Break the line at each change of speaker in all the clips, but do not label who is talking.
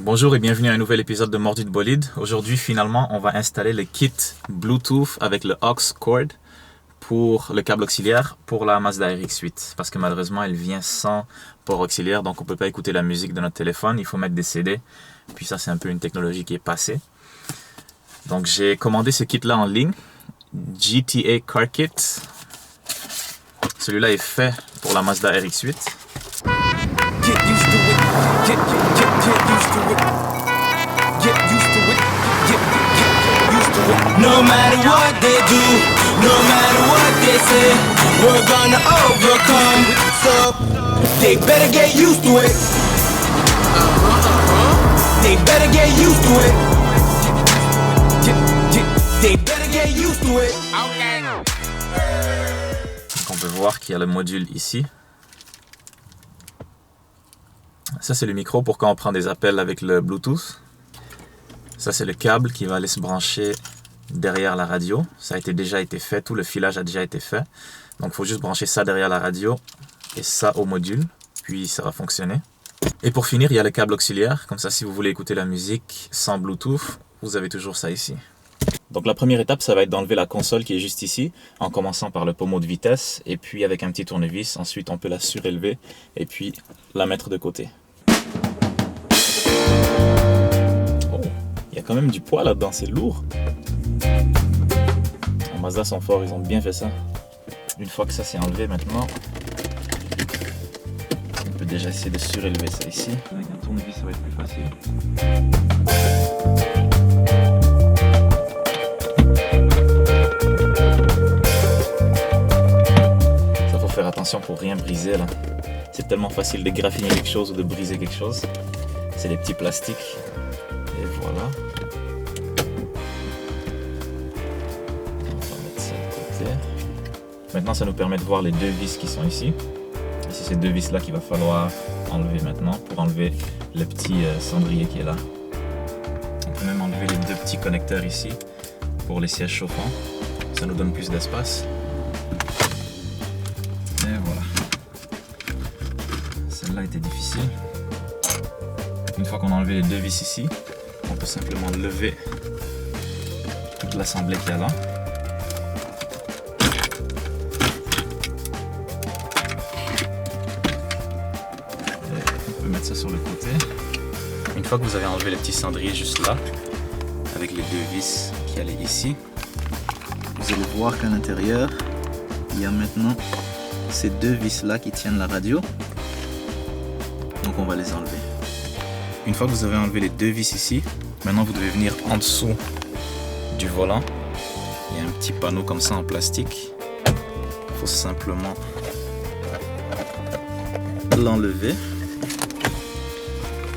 Bonjour et bienvenue à un nouvel épisode de Mordu de Bolide. Aujourd'hui, finalement, on va installer le kit Bluetooth avec le aux cord pour le câble auxiliaire pour la Mazda RX-8. Parce que malheureusement, elle vient sans port auxiliaire, donc on ne peut pas écouter la musique de notre téléphone. Il faut mettre des CD. Puis ça, c'est un peu une technologie qui est passée. Donc j'ai commandé ce kit-là en ligne. GTA Car Kit. Celui-là est fait pour la Mazda RX-8.
Get used to it. Get used to it. Get used to it. Get used to it. No matter what they do, no matter what they say, we're gonna overcome. So they better get used to it. They better get used to it. They better get used to it. Okay.
Donc on peut voir qu'il y a le module ici. Ça, c'est le micro pour quand on prend des appels avec le Bluetooth. Ça, c'est le câble qui va aller se brancher derrière la radio. Ça a déjà été fait, tout le filage a déjà été fait. Donc, il faut juste brancher ça derrière la radio et ça au module. Puis, ça va fonctionner. Et pour finir, il y a le câble auxiliaire. Comme ça, si vous voulez écouter la musique sans Bluetooth, vous avez toujours ça ici. Donc, la première étape, ça va être d'enlever la console qui est juste ici, en commençant par le pommeau de vitesse. Et puis, avec un petit tournevis, ensuite, on peut la surélever et puis la mettre de côté. Oh, il y a quand même du poids là-dedans, c'est lourd. Les Mazda sont forts, ils ont bien fait ça. Une fois que ça s'est enlevé maintenant, on peut déjà essayer de surélever ça ici. Avec un tournevis, ça va être plus facile. Ça, faut faire attention pour rien briser là. C'est tellement facile de graffiner quelque chose ou de briser quelque chose. C'est les petits plastiques. Et voilà. On va mettre ça de côté. Maintenant, ça nous permet de voir les deux vis qui sont ici. Et c'est ces deux vis là qu'il va falloir enlever maintenant pour enlever le petit cendrier qui est là. On peut même enlever les deux petits connecteurs ici pour les sièges chauffants. Ça nous donne plus d'espace. Et voilà. Celle-là était difficile. Une fois qu'on a enlevé les deux vis ici, on peut simplement lever toute l'assemblée qu'il y a là. Et on peut mettre ça sur le côté. Une fois que vous avez enlevé le petit cendrier juste là, avec les deux vis qui allaient ici, vous allez voir qu'à l'intérieur, il y a maintenant ces deux vis là qui tiennent la radio. Donc on va les enlever. Une fois que vous avez enlevé les deux vis ici, maintenant vous devez venir en dessous du volant. Il y a un petit panneau comme ça en plastique. Il faut simplement l'enlever.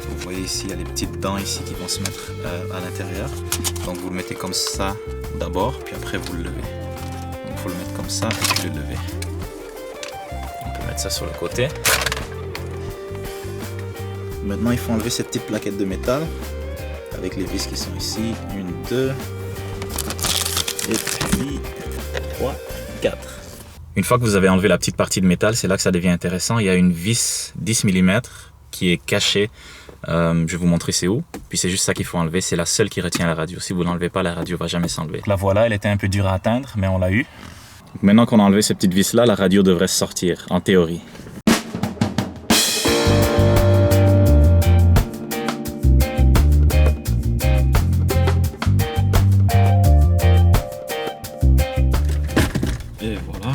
Vous voyez ici, il y a les petites dents ici qui vont se mettre à l'intérieur. Donc vous le mettez comme ça d'abord, puis après vous le levez. Donc il faut le mettre comme ça et puis le lever. On peut mettre ça sur le côté. Maintenant, il faut enlever cette petite plaquette de métal avec les vis qui sont ici. 1, 2, et puis 3, 4. Une fois que vous avez enlevé la petite partie de métal, c'est là que ça devient intéressant. Il y a une vis 10 mm qui est cachée. Je vais vous montrer c'est où. Puis c'est juste ça qu'il faut enlever. C'est la seule qui retient la radio. Si vous ne l'enlevez pas, la radio ne va jamais s'enlever. La voilà, elle était un peu dure à atteindre, mais on l'a eu. Maintenant qu'on a enlevé cette petite vis-là, la radio devrait sortir, en théorie. Et voilà.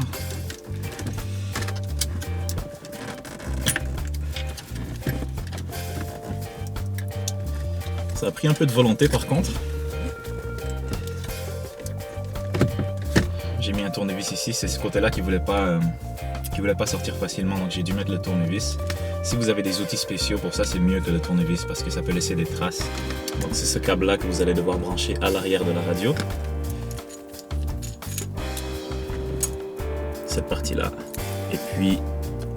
Ça a pris un peu de volonté par contre. J'ai mis un tournevis ici, c'est ce côté-là qui voulait pas sortir facilement, donc j'ai dû mettre le tournevis. Si vous avez des outils spéciaux pour ça, c'est mieux que le tournevis parce que ça peut laisser des traces. Donc c'est ce câble-là que vous allez devoir brancher à l'arrière de la radio. Cette partie-là. Et puis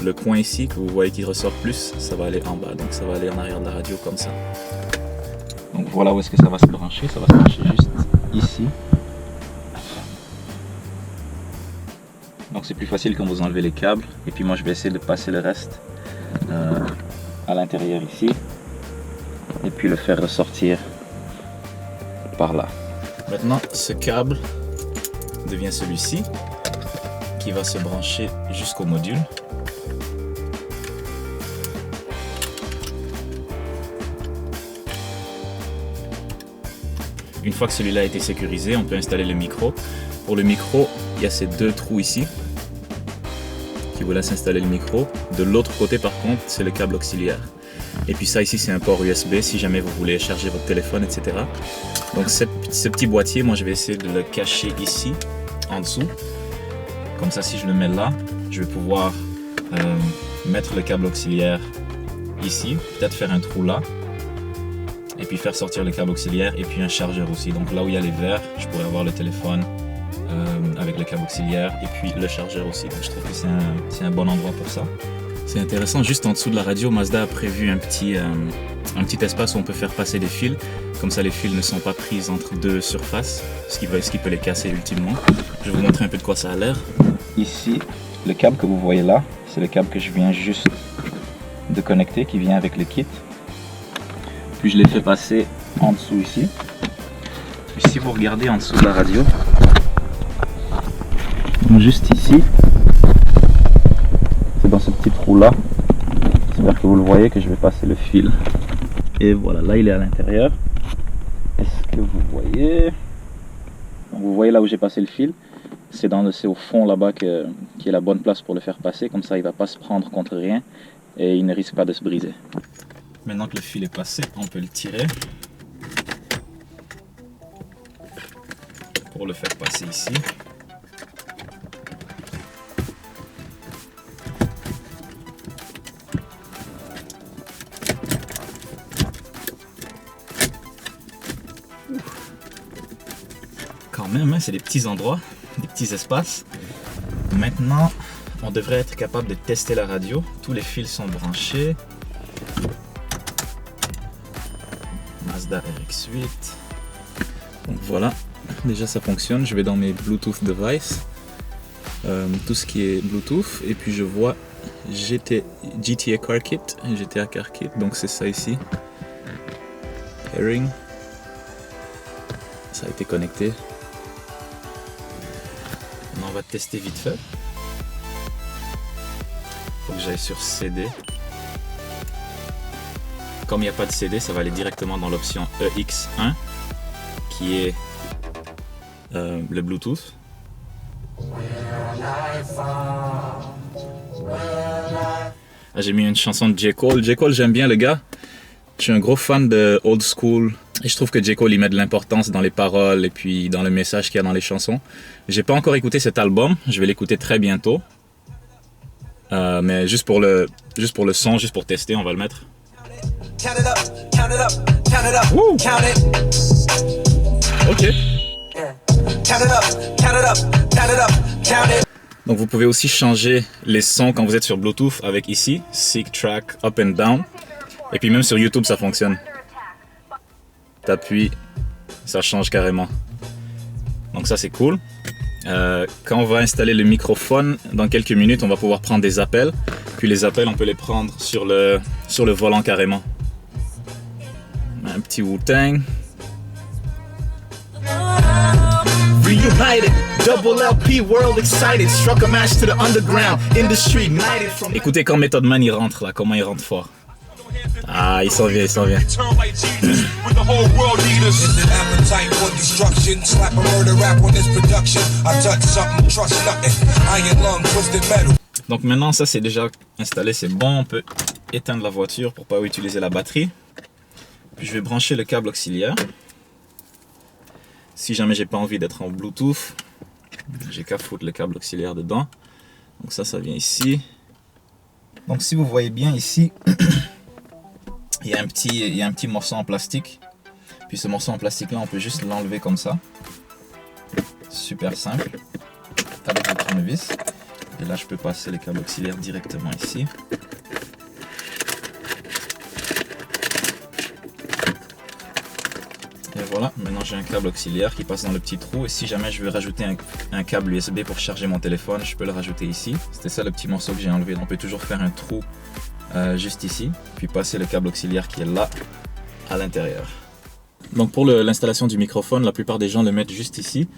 le coin ici que vous voyez qui ressort plus, ça va aller en bas, donc ça va aller en arrière de la radio comme ça. Donc voilà où est-ce que ça va se brancher, ça va se brancher juste ici. Donc c'est plus facile quand vous enlevez les câbles. Et puis moi je vais essayer de passer le reste à l'intérieur ici. Et puis le faire ressortir par là. Maintenant, ce câble devient celui-ci qui va se brancher jusqu'au module. Une fois que celui-là a été sécurisé, on peut installer le micro. Pour le micro, il y a ces deux trous ici qui vous laissent installer le micro. De l'autre côté, par contre, c'est le câble auxiliaire. Et puis ça ici, c'est un port USB si jamais vous voulez charger votre téléphone, etc. Donc ce petit boîtier, moi je vais essayer de le cacher ici, en dessous. Comme ça, si je le mets là, je vais pouvoir mettre le câble auxiliaire ici, peut-être faire un trou là, et puis faire sortir le câble auxiliaire et puis un chargeur aussi. Donc là où il y a les verres, je pourrais avoir le téléphone avec le câble auxiliaire et puis le chargeur aussi. Donc je trouve que c'est un bon endroit pour ça. C'est intéressant, juste en dessous de la radio, Mazda a prévu un petit espace où on peut faire passer des fils. Comme ça, les fils ne sont pas pris entre deux surfaces, ce qui peut les casser ultimement. Je vais vous montrer un peu de quoi ça a l'air. Ici, le câble que vous voyez là, c'est le câble que je viens juste de connecter, qui vient avec le kit. Puis je l'ai fait passer en dessous ici. Puis si vous regardez en dessous de la radio, juste ici, c'est dans ce petit trou là, j'espère que vous le voyez, que je vais passer le fil. Et voilà, là il est à l'intérieur. Est-ce que vous voyez? Donc, vous voyez là où j'ai passé le fil, c'est au fond là-bas qui est la bonne place pour le faire passer, comme ça il ne va pas se prendre contre rien et il ne risque pas de se briser. Maintenant que le fil est passé, on peut le tirer pour le faire passer ici. Quand même, hein, c'est des petits endroits, des petits espaces. Maintenant, on devrait être capable de tester la radio. Tous les fils sont branchés. Mazda RX-8. Donc voilà, déjà ça fonctionne. Je vais dans mes Bluetooth devices, tout ce qui est Bluetooth, et puis je vois GTA Car Kit, GTA Car Kit, donc c'est ça ici. Pairing. Ça a été connecté. Maintenant, on va tester vite fait. Faut que j'aille sur CD. Comme il n'y a pas de CD, ça va aller directement dans l'option EX1 qui est le Bluetooth. Ah, j'ai mis une chanson de J. Cole. J. Cole, j'aime bien le gars. Je suis un gros fan de old school et je trouve que J. Cole il met de l'importance dans les paroles et puis dans le message qu'il y a dans les chansons. J'ai pas encore écouté cet album, je vais l'écouter très bientôt. Mais juste pour le son, juste pour tester, on va le mettre. Woo! Ok. Donc vous pouvez aussi changer les sons quand vous êtes sur Bluetooth avec ici, Seek Track Up and Down. Et puis même sur YouTube ça fonctionne. T'appuies, ça change carrément. Donc ça c'est cool. Quand on va installer le microphone, dans quelques minutes on va pouvoir prendre des appels. Puis les appels on peut les prendre sur le volant carrément. Un petit Wu-Tang. Reunited, double LP, world excited, struck a match to the underground industry, ignited from... Écoutez quand Method Man il rentre là, comment il rentre fort. Ah, il s'en vient, il s'en vient. Donc maintenant ça c'est déjà installé, c'est bon, on peut éteindre la voiture pour pas utiliser la batterie. Puis je vais brancher le câble auxiliaire. Si jamais j'ai pas envie d'être en Bluetooth, j'ai qu'à foutre le câble auxiliaire dedans. Donc ça vient ici. Donc si vous voyez bien ici, il y a un petit morceau en plastique. Puis ce morceau en plastique là, on peut juste l'enlever comme ça. Super simple. Avec le tournevis. Et là je peux passer le câble auxiliaire directement ici. Et voilà, maintenant j'ai un câble auxiliaire qui passe dans le petit trou et si jamais je veux rajouter un câble USB pour charger mon téléphone, je peux le rajouter ici. C'était ça le petit morceau que j'ai enlevé. Donc on peut toujours faire un trou juste ici, puis passer le câble auxiliaire qui est là à l'intérieur. Donc pour l'installation du microphone, la plupart des gens le mettent juste ici.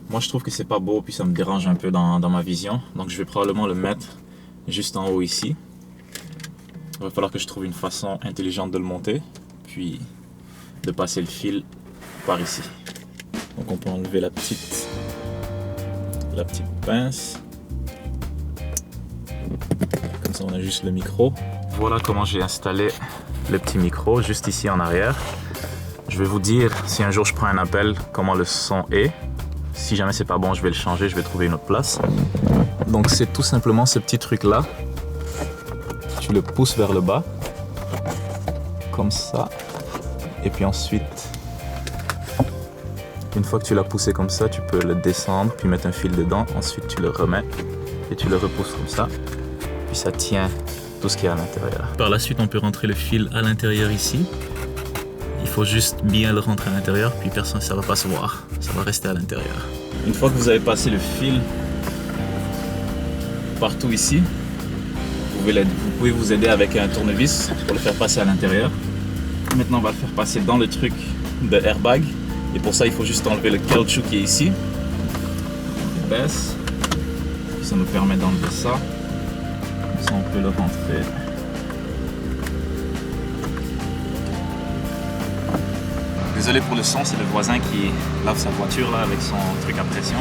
Moi je trouve que c'est pas beau, puis ça me dérange un peu dans ma vision. Donc je vais probablement le mettre juste en haut ici. Il va falloir que je trouve une façon intelligente de le monter, puis de passer le fil par ici. Donc on peut enlever la petite pince. Comme ça on a juste le micro. Voilà comment j'ai installé le petit micro juste ici en arrière. Je vais vous dire si un jour je prends un appel comment le son est. Si jamais c'est pas bon, je vais le changer, je vais trouver une autre place. Donc c'est tout simplement ce petit truc là. Tu le pousses vers le bas, comme ça. Et puis ensuite, une fois que tu l'as poussé comme ça, tu peux le descendre, puis mettre un fil dedans. Ensuite tu le remets et tu le repousses comme ça. Puis ça tient tout ce qu'il y a à l'intérieur. Par la suite, on peut rentrer le fil à l'intérieur ici. Il faut juste bien le rentrer à l'intérieur, puis personne, ça va pas se voir. Ça va rester à l'intérieur. Une fois que vous avez passé le fil partout ici, vous pouvez vous aider avec un tournevis pour le faire passer à l'intérieur. Maintenant, on va le faire passer dans le truc de airbag. Et pour ça, il faut juste enlever le caoutchouc qui est ici. On baisse. Puis ça nous permet d'enlever ça. Comme ça, on peut le rentrer. Désolé pour le son, c'est le voisin qui lave sa voiture là, avec son truc à pression.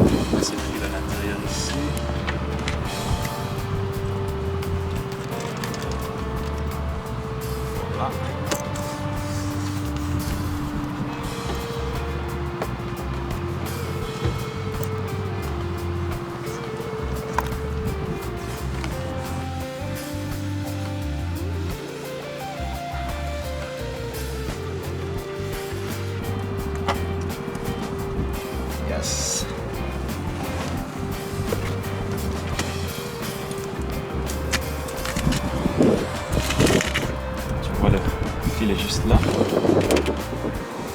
On va essayer de filer à l'intérieur ici. Voilà. Yes. Tu vois, le fil est juste là.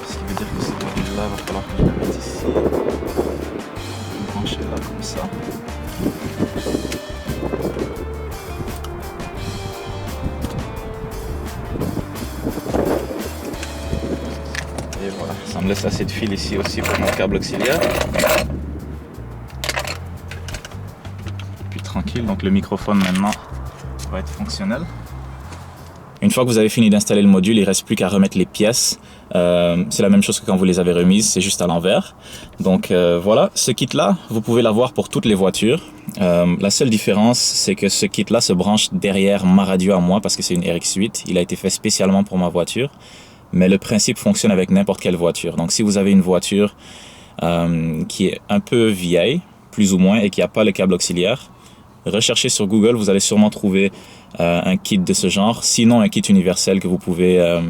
Ce qui veut dire que ce fil là, il va falloir que je le mette ici. Le brancher là comme ça. Et voilà, ça me laisse assez de fil ici aussi pour mon câble auxiliaire. Puis tranquille, donc le microphone maintenant va être fonctionnel. Une fois que vous avez fini d'installer le module, il ne reste plus qu'à remettre les pièces. C'est la même chose que quand vous les avez remises, c'est juste à l'envers. Donc voilà, ce kit-là, vous pouvez l'avoir pour toutes les voitures. La seule différence, c'est que ce kit-là se branche derrière ma radio à moi parce que c'est une RX-8. Il a été fait spécialement pour ma voiture. Mais le principe fonctionne avec n'importe quelle voiture. Donc si vous avez une voiture qui est un peu vieille, plus ou moins, et qui n'a pas le câble auxiliaire, recherchez sur Google, vous allez sûrement trouver un kit de ce genre. Sinon, un kit universel que vous pouvez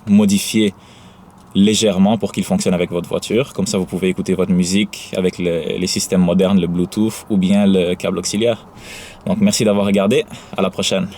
modifier légèrement pour qu'il fonctionne avec votre voiture. Comme ça, vous pouvez écouter votre musique avec les systèmes modernes, le Bluetooth ou bien le câble auxiliaire. Donc merci d'avoir regardé. À la prochaine.